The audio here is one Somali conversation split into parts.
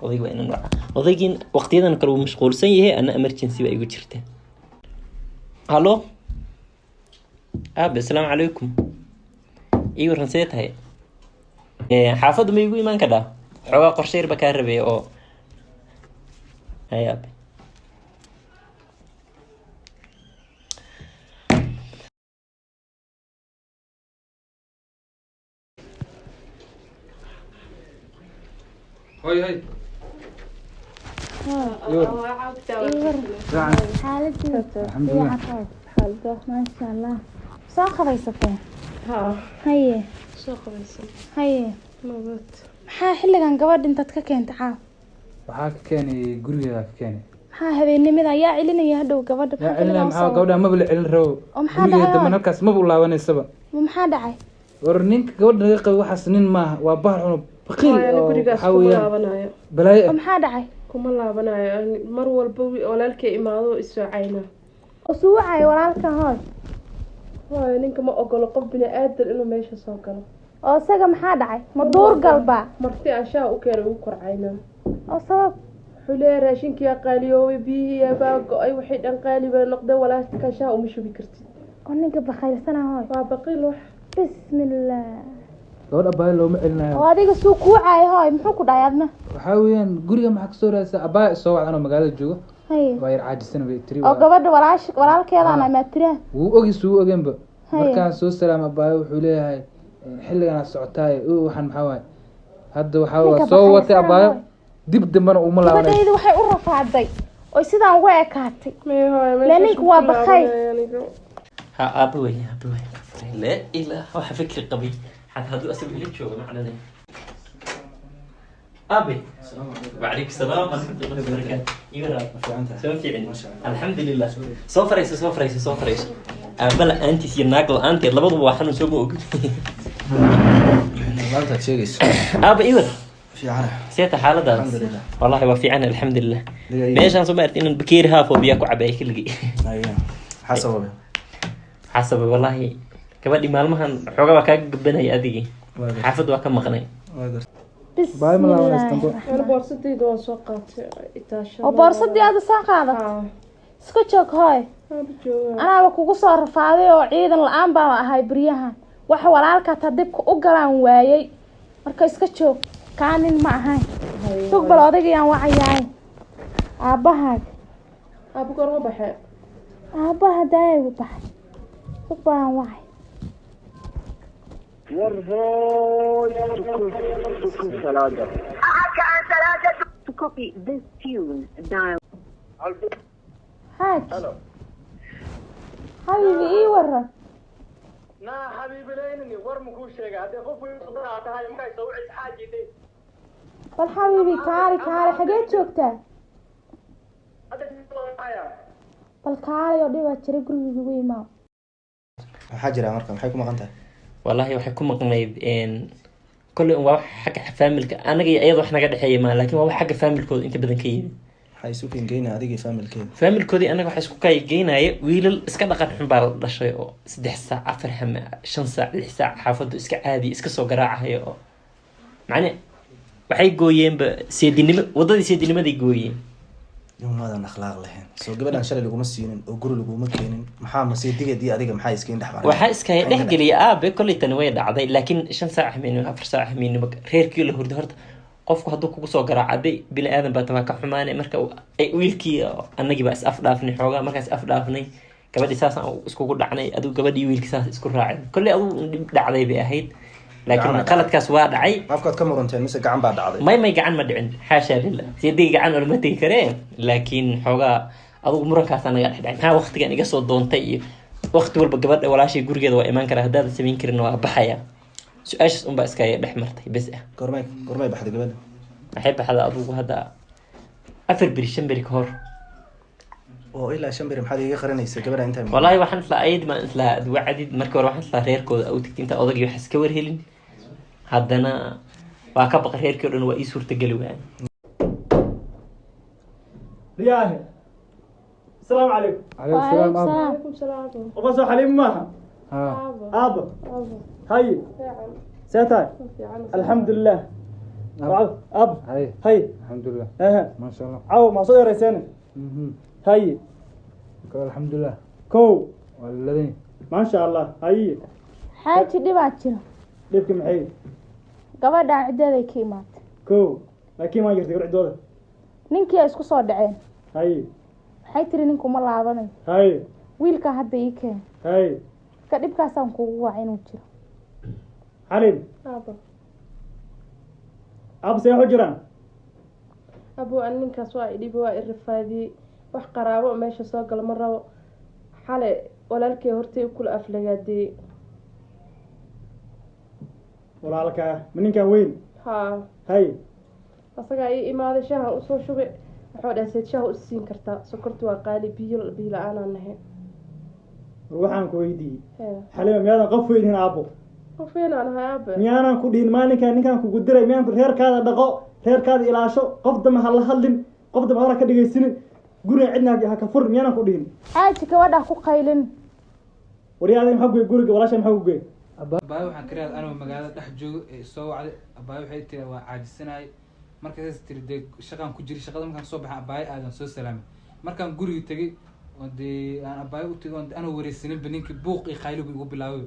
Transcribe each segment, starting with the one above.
odayga waa inaan wacaa odaygiin waqtiyadan kale uu mashquulsan yahay ana emergency baa igu jirta hallo assalaamu calaykum iyo waran see tahay xaafadda ma igu imaan kadhaa xoogaa qorsheyr ba kaa rabaya oo hayaabe هاي هاي حالتي الحمد لله حالته ما شاء الله ساخ بيسكن ها هي soo qabaysan هي nabad maxaa xilligan gabadh intaad ka keentay caaw waxaa ka keenay guriga ka keenay maxaa habeenimada ayaa celinaya hadhow gabadha yaa cilina maxaa gabadha ma bal celin rabo oo maxaa guriga dhacay dama halkaas ma u laabanaysaba maxaa dhacay war ninka gabadha naga qabo waxaas nin maaha waa bahal cuno baqiil oo gurigaas waxa kuma weeyaan laabanayo balaayo oo maxaa dhacay kuma laabanayo mar walba walaalkay imaado isoo cayna oo suucay walaalkan hoos waayo ninka ma ogolo qof bini aadan inuu meesha soo galo oo isaga maxaa dhacay ma duur galba marti ashaa u keenay ugu korcayna oo sabab xulee raashinkiya qaaliyoobay biyihii baa go-ay waxay dhan qaali bay noqdeen walaalka ashaa uma shubi kartid oo ninka bakhaylsana hooy waa baqiil wax bismillah gabadha bahay looma celinayo oo adiga suu kuucay hooy muxuu ku dhahay adna waxaa weeyaan guriga maxaa kasoo raadsaa abaa soo wacan oo magaalada joogo haye waa yar caajisan bay tiri oo gabadha walaalkeedana ma tiraan wuu ogis wuu ogeenba markaan soo salaam abaa wuxuu leeyahay xilligan socotaay waxaan maxaa waaye hadda waxaa waa soo watay abaayo dib dambana uma laabanayo gabadhaydu waxay u rafaaday oo sidaan uga ekaatay leeninku waa bakay ha aaba wey la ilaaha waxa fikri qabay xad hadduu asagu ila joogo macnada aabe وعليكم السلام ورحمة الله وبركاته يورا سوف فيعني الحمد لله سو فريس بلا أنت سيناقل أنت لبض واحد سوبه maanta sheegayso أبا يورا fiican سيت حالة ده الحمد لله والله وفي عنا الحمد لله ليش أنا سمعت إن بكير هافو بياكو عباية كلجي ايوه حسب حسب والله كبدي مالمهن حوجا كاك بنا يا أديجي حافظ وكم مقنع baay ma laabanaystanbo أنا بورصتي دوا سوقات إتاشة oo boorsadii aad soo qaadatay iska joog hooy anaaba kugu soo rafaaday oo ciidan la'aan baa ahay bariyahan waxa walaalka ta dibka u galaan waayay marka iska joog kaanin ma ahayn sug bal odagayaan wacayaay aabahaag أبو قرب بحق aabaha daay u baxay sug baan wacay To copy this tune, dial. حاج حبيبي ايه ورا نا حبيبي لينني ورمكو شيغا هدي قف يصدر هاي ما يسوي حاجه دي بل حبيبي كاري حاجات joogtaa هذا معايا bal kaali oo dhiba jiray guriga ugu imaa waxaa jira marka maxay ku maqan tahay والله waxay ku maqnayd كل waa xagga familka anaga iyo ayadu wax naga dhaxeeyay ma laakiin waa xagga familkooda inta badan ka yimid waxay isu keengeynaa adiga familkeeda familkoodii anaga waxa isku kaygeynaya wiilal iska dhaqan xun baa la dhashay oo 3 saac 4 hama 5 saac 6 saac xaafadu iska caadi iska soo garaacayo oo macna waxay gooyeen ba seedinimo wadadii seedinimaday gooyeen yoomadan akhlaaq lahayn soo gabadhan shalay laguma siinin oo guri laguma keenin maxaa masiidigeedii adiga maxaa iskiin dhexmaray waxa iska dhexgeliya aabe kulli tan way dhacday laakiin 5 saac hameen 4 saac hameen reerkii la hurdo horta qofku hadduu kugu soo garaacaday bini aadan baa tabaa ka xumaanay marka ay wiilkii annagii baa is afdhaafnay xoogaa markaas afdhaafnay gabadhii saasaan iskugu dhacnay aduu gabadhii wiilkii saas isku raacay kulli aduu dhacday bay ahayd laakiin qaladkaas waa dhacay afkaad ka muranteen mise gacan baa dhacday may gacan ma dhicin xaasha lillah sidii gacan oo ma tagi kareen laakiin xoogaa aduu murankaas anaga dhacay maxaa waqtigan iga soo doontay iyo waqti walba gabadha walaashay gurigeeda waa imaan karaa haddaad samayn karin waa baxaya su-aashaas unbaa iska dhex martay bes ah gormay baxday gabadha maxay baxda adugu hadda 4 beri 5 beri ka hor oo ilaa 5 beri maxaad iga qarinaysa gabadha inta والله waxaan isla ayd ma isla wacdid markii hore waxaan isla reerkooda u tagtay inta odagii wax iska warhelin haddana waa ka baqay reerkii oo dhan waa ii suurta gali waayeen رياهي السلام عليكم عليكم السلام عليكم السلام وقصوا حليم معها ها ابا هاي ساتاي الحمد لله أب هاي الحمد لله ما شاء الله عاو ما صدر رسالة هاي الحمد لله كو والذين ما شاء الله هاي xaaji dhibaa jira ليبك محي gabadhaan ciddeeday ka imaatay كو لكن ما جرت قرع دولة ninkii ay isku soo dhaceen هاي waxay tiri ninkuma laabanayo هاي wiilkaa hadda ii keen هاي ka dhibkaasaan kugu waca inuu jiro حليم abo أب سيحو جيران abo an ninkaas waa idhibi waa irifaadiyey wax qaraabo meesha soo gala ma rabo xale walaalkay hortay kula aflagaadiyey ولا لك منين كان وين haa هاي asagaa ii imaaday shaaha usoo shubay wuxuu dhahay seed shaaha u siin kartaa sokortu waa qaali biyo la-aanaan nahay روحان كويدي hee حليم ميادان قف وين هنا أبو qofeenaan ahay aabe miyaanan ku dhihin maalinkaan ninkaan kugu diray miyaan ku reerkaada dhaqo reerkaada ilaasho qof dama ha la hadlin qof dama hora ka dhagaysinin guriga cidna ha ka furin miyaanan ku dhihin xaaji gabadhaa ku qaylin waryaadin maxaa goy guriga walaasha maxaa ku goy abaayo waxaan ka raad anoo magaalada dhex joogo ee soo wacday abaayo waxay tiri waa caajisanahay markaas tiri dee shaqaan ku jiri shaqada markaan soo baxay abaayo aadan soo salaamay markaan guriga tegay oo dee aan abaayo u tegay oo anoo wareysaninba ninkii buuq iyo qayligu igu bilaabay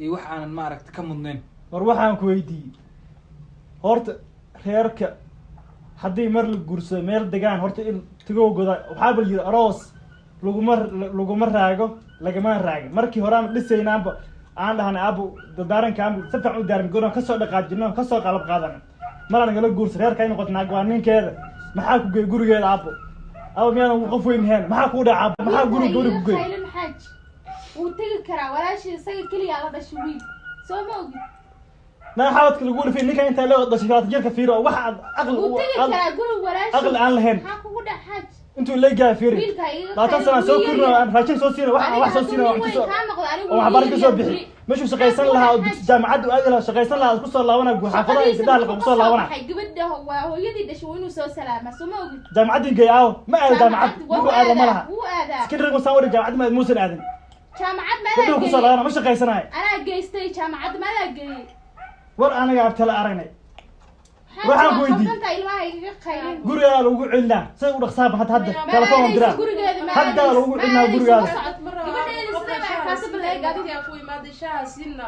iyo wax aanan maaragta ka mudnayn war waxaan ku weydiiyey horta reerka haddii mar la guursado meel degaan horta in tigowgoda waxaa bal yiri aroos laguma raago lagama raagin markii hore aan dhisaynaanba aan dhahnay abu dadaarankaan si fiican u daarin gooraan kasoo dhaqaajino kasoo qalab qaadana mar aan nagala guursa reerka ay noqoto naag waa ninkeeda maxaa ku gey gurigeeda abo miyaadan qof weyn heen maxaa kuu dhaca maxaa guri guri ku gey xaaji wuu tegi karaa walaashii isaga keliya la dhashay wiil soo ma ogid naa xawadka lagu dhifay ninka inta loo dhashay faat jirka fiiro wax aqal wuu tegi karaa guri walaashii aqal aan lahayn maxaa kugu dhac xaaji intuu leeyahay fiiri wiilka iga laatan sana soo kurno aan raashin soo siino wax soo siino wax soo wax bar ka soo bixi meeshu shaqaysan lahaa jaamacad u aadi lahaa shaqaysan lahaa isku soo laabana xaafada ay gadaal ku soo laabana waxay gabadha waa hooyadii dhashay inuu soo salaama soo ma ogid jaamacadii geeyaw ma aad jaamacad wuxuu aad ma laha wuu aadaa iskir rag soo wari jaamacad ma muusan aadin jaamacad ma wuxuu ku soo laabana ma shaqaysanaay anaa geystay jaamacad ma la geeyay war anaga abtala aragnay waxaan ku weydiiyey ilmaha iga qaylin guriga lagu celinaa say u dhaqsaaba hadda telefoon dira hadda lagu celinaa gurigaada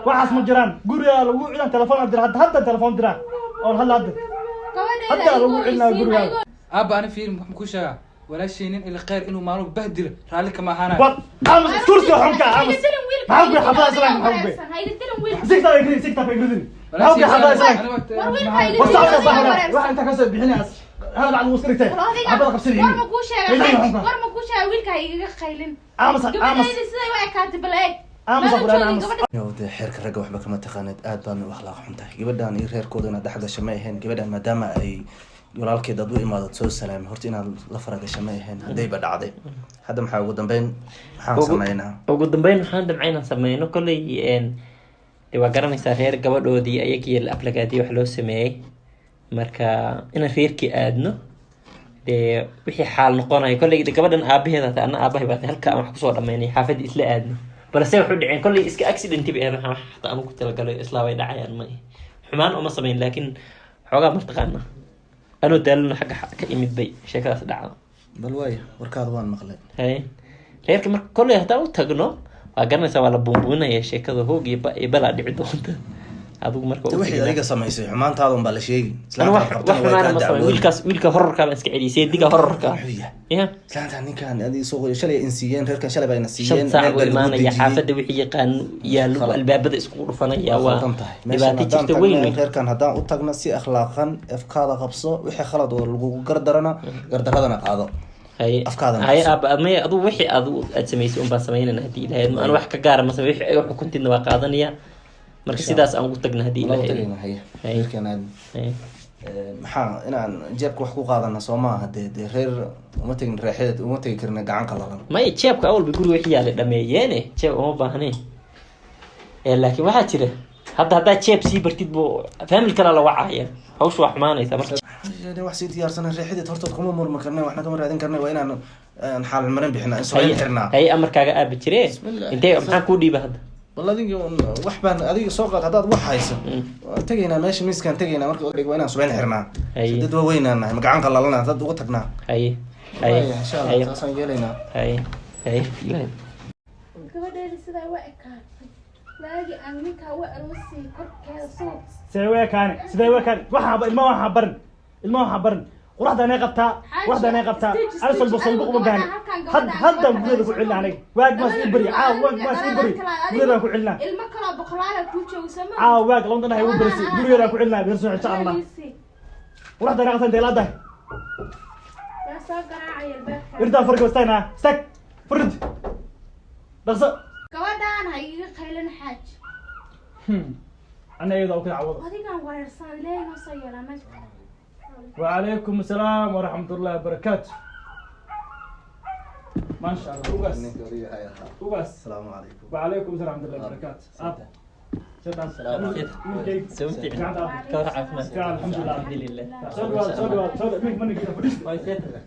waxaas ma jiraan guriga lagu celinaa telefoon dira hadda telefoon dira oo hadda hadda lagu celinaa gurigaada aaba ani fiir maxaan ku sheegaa walaashaynin ila khayr inuu maalmo bahdilo raalli kama ahaanayo war amas kursi xunka amas maxaa ku xafada islaan maxaa ku sigta ay gidi sigta ay gidi maxaa ku xafada islaan وصعد ظهره واحد انت كسر بحناس هذا بعد وصلته عبد قبسني war ma ku sheega wiilka iga qaylin امس gabadheedii siday waa kaatib leeg امس امس yow dee xeerka ragga waxba kama taqaanid aad baan u akhlaaq xun tahay gabadhaan iyo reerkooda inaad dhex gasho ma ahayn gabadhaan maadaama ay walaalkeed aad u imaadad soo salaamay horta inaad la faragasho ma ahayn haddayba dhacday hadda maxaa ugu dambeyn maxaan sameynaa ugu dambeyn waxaan damcay inaan sameyno kolley dee waa garanaysaa reer gabadhoodii ayagii la aflagaadiyay wax loo sameeyey marka inaan reerkii aadno dee wixii xaal noqonayo kolley gabadhan aabaheeda hata ana aabahay baa halka aan wax kusoo dhameynay xaafadii isla aadno balse waxu dhaceen kolley iska accidenti bay ahayd xataa aan ku talagalay islaa way dhacayaan ma xumaan uma sameyn laakiin xoogaa martaqaana anoo daalano xagga ka imid bay sheekadaas dhacdo bal waaya warkaada waan maqlay hay reerka marka kolley haddaan u tagno waa garanaysaa waa la buunbuunaya sheekada hoog iyo balaa dhici doonta adigu marka wixii adiga samaysay xumaantaada un baa la sheegi wiilka horarkaa baan iska celiyay seediga horarka ya islaanta ninkaan adi soo shalay in siiyeen reerkan shalay baa ina shan siiyeen saac u imaanaya xaafadda wixii yaqaan yaa lagu albaabada iskugu dhufanaya waa dhibaato jirta weyn reerkan haddaan u tagno si akhlaaqan afkaada qabso wixii khalad oo lagugu gardarana gardaradana qaado hay maya adu wixii aad samaysay un baan samaynana hadii ilahayd aan wax ka gaara ma samey wixii aga xukuntiidna waa qaadanaya marka sidaas aan ugu tagna hadii maxaa inaan jeebka wax ku qaadana soo maaha dee reer uma tegin reexeed uma tegi karna gacan qalalan maya jeebka awalba guriga wixii yaa la dhameeyeene jeeb uma baahnayn laakiin waxaa jira haddaa jeeb sii bartid bu famil kala la wacaya hawsha waa xumaanaysa marka wax sii diyaarsanan reexeed hortood kuma murmi karnay waxna kama raadin karnay waa inaan xaalad marin bixina insuleyn xirnaa hay amarkaaga aaba jire intee maxaa kuu dhiiba hadda والله adiga wax baan adiga soo qaad hadaad wax hayso tagaynaa meesha miiskan tagaynaa marka waa inaan subayn xirnaa dad waaweynaan nahay magacan qalalana dad ugu tagnaa haye insha Allah taasaan yeelaynaa haye gabadheeda sidaa waa ekaatay waagi aan ninkaa waa aroosay korkeeda soo sidee weekaane waxaa ilmaha baran quraxda anay qabtaa arsal basal buqba gaani hadda guriyada ku cilna aniga waag maas ii bari guriyada ku cilna ilmo kala boqolaala ku joogsama waag london ay u barisi guriyada ku cilna bir soo insha Allah quraxda anay qabtaa deelada yaa soo garaacay albaabka irda farqo istayna stag furd dhaqso gabadhaan ha iga qaylan xaaj ana iyada oo kala cawado adigan weerarsan ilaahay ma soo yeelanay وعليكم السلام ورحمة الله وبركاته. ما شاء الله. وبس. السلام عليكم. وعليكم السلام ورحمة الله وبركاته. سلام سويتي كور عفنا الحمد لله. الحمد لله صدق مين منك كده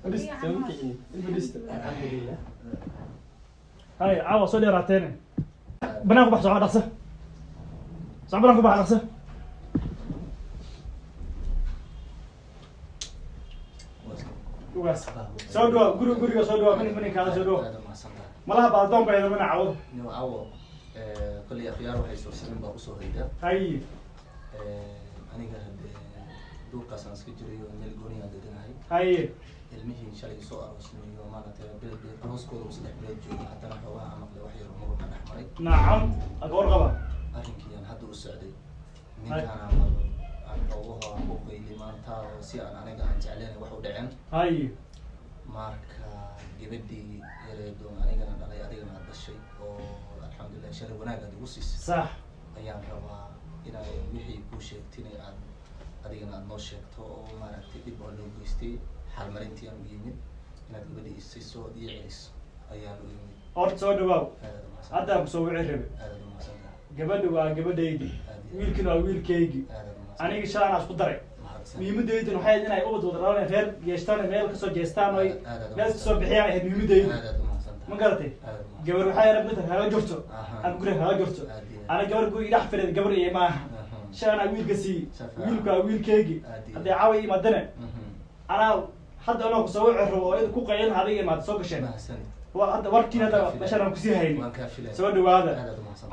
فدست. سويتي فدست. الحمد لله. هاي عاوة صدق راتين. بناخذ بحث على رأسه. صعب بناخذ بحث على رأسه. وبس سودوا قرقوا سودوا من كذا سودوا ملاها بعضهم بينهم من عوض عوض كل أخيار وحي سوسين بقصو هيدا هاي أنا قاعد دوك كاسان سكجري وميل غوني عند دناي هاي المهم إن شاء الله يسوع رسمي وما نتابع بروس كود وصلح بلاد جو حتى نحوها عمق لوحي الأمور من أحمري نعم أقول غبا أخي كيان هذا السعودي من كان عمل روضها بوقي لمانتا وسيان أنا قاعد جعلاني وحو دعم هاي ماركا جبدي يريدون أنا قاعد على يدي من هذا الشيء والحمد لله شر وناقة دوسيس صح أيام روا إلى وحي بوشك تني عن أدينا نوشك تو ماركتي بيبولو بيستي حال مرنتي أنا بيمين إن جبدي السيسو دي عرس أيام بيمين أرد سودوا هذا بسوي عربي جبدي ويلكنا ويلكيجي aniga shaana isku daray muhiimadeydu waxay inay u wadwadaan reer geestaan meel ka soo jeestaan oo meel soo bixiyaan ay muhiimadeydu ma garatay gabar waxay rabtaa hala jirto aan guriga hala jirto ana gabar guriga dhex fadhida gabar iyo ma aha shaana wiilka si wiilka wiilkeegi haday caawi imadana ana hadda ana ku soo rabo oo ku qayl hadiga imaad soo gasheen hadda warkiina hadda basharan ku sii hayni soo dhawaada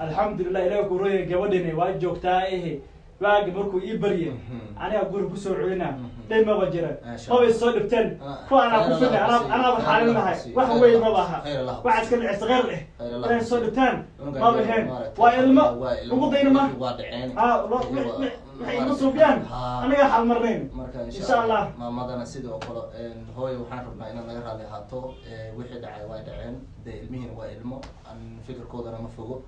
alxamdulillah ilaahay ku rooyay gabadhina waa joogtaa واجي مركو يبري أنا أقول بسوا عينا ليه ما بجرا هو يصير بتن فأنا أقول أنا بحالي لها وحوي ما بها وعد كل عصغر له أنا يصير بتن ما بهن وإلما وقضينا ما لا نصو بيان أنا يا حال مرين إن شاء الله ما مضى نسيد وقلا هو وحنا إن نغير على هاتو واحد واحد عين ده المهن وإلما أن فكر كودنا مفهوم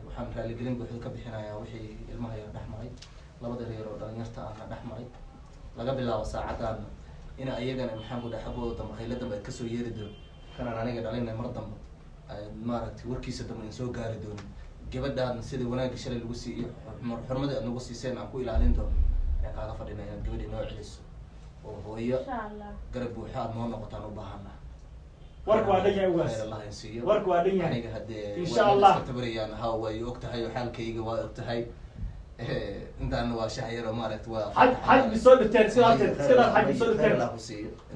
waxaan raali gelin buuxda ka bixinayaa wixii ilmaha yar dhaxmaray labada reer oo dhalinyarta ah dhaxmaray laga bilaabo saacadan in ayagana maxaan ku dhaxabooda dambe khayla dambe ka soo yeeri doon kanaan aniga dhalinay mar dambe maaragtay warkiisa dambe in soo gaari doon gabadhan sida wanaagga shalay lagu siiyo xurmada aad nagu siiseen aan ku ilaalin doono ayaan kaaga fadhinaya inaad gabadhii noo celiso oo hooyo garab buuxa aad noo noqotaan u baahanaa warku waa dhan yahay ugaas warku waa dhan yahay insha Allah tabariyaan ha way ogtahay xaalkayga waa ogtahay intaan waa shaayir oo maaragtay waa xaj bisoo dhigteen sida xaj bisoo dhigteen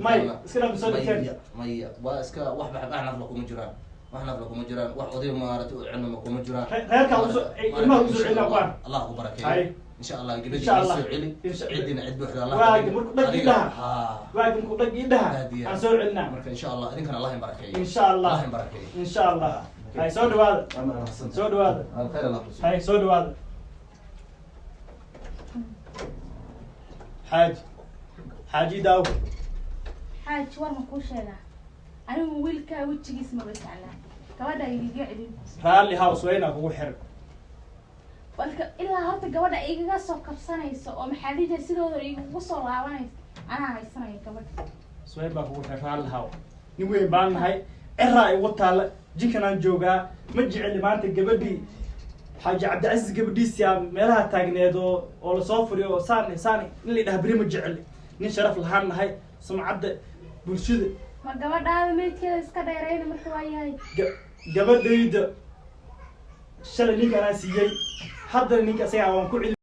may iska bisoo dhigteen maya waa iska wax baxna lagu jiraan waxna lagu jiraan wax oday maaragtay oo cunno kuma jiraan reerka ilmaha u soo celina qaan Allah ku barakeeyo إن شاء الله قبل علي عندنا عد بحر الله واجب مركب لها واجب مركب لها أسوي عنا إن شاء الله إذا كان الله يبارك إن شاء الله الله يبارك إن شاء الله هاي سود هذا سود هذا خير الله هاي سود هذا حاجي داو حاج ورما كوشيلا أنا ويلكا وجهي اسمه بس على كوادا يقعد رالي هاوس وينك هو حرب walka ilaa horta gabadha igaga soo kabsanayso oo maxaadida sidooda igu soo laabanayso anaa haysanaya gabadha soo baa kugu xiraan lahaw nin weyn baan nahay ciraa ay wataala jinkanaan joogaa ma jecel maanta gabadhii xaaji cabdicaziz gabadhiisa meelaha taagneed oo la soo furiyo oo saani in la dhaha bari ma jecel nin sharaf lahaan nahay sumcadda bulshada ma gabadhaada meedkeeda iska dheerayna marka waa yahay gabadhayda shalay ninka anaa siiyey haddana ninka isagaa waan ku celi